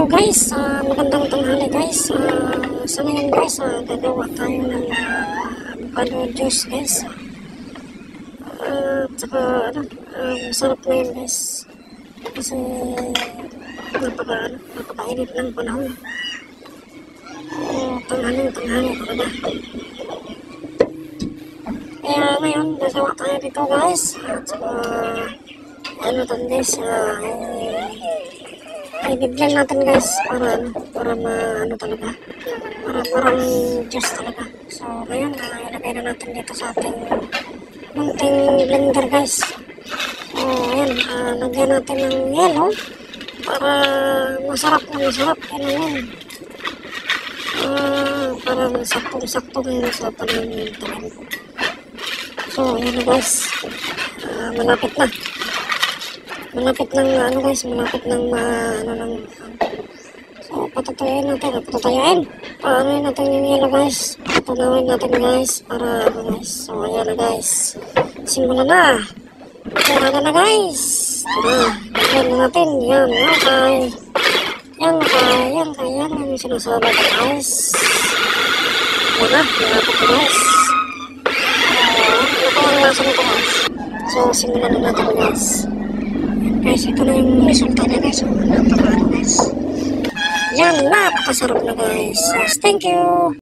Hello guys, magandang tanghali guys. Sa ngayon guys, gagawa tayo ng avocado juice guys. At saka masarap na yun guys. Kasi napakainit ng panahon. Tanghali talaga. Kaya ngayon, gagawa tayo dito guys. At saka guys, i-blend natin guys para talaga, parang juice talaga. So ngayon, ilagay na natin dito sa ating munting blender guys. So ayan, lagyan natin ng yellow para masarap. Yun. Para saktong-saktong sa paningin. So ayan na guys, malapit ng so patatayin natin yung yellow guys, patunawin natin guys para so ayan na guys, simulan na. Tara na guys, tara natin yan yung sinasabi ko guys. Malapit na guys. Ano ang lasa nito guys? So simulan na natin guys. Guys, ito na yung resulta niya guys. Napakasarap guys. Yan, napakasarap na guys. Thank you.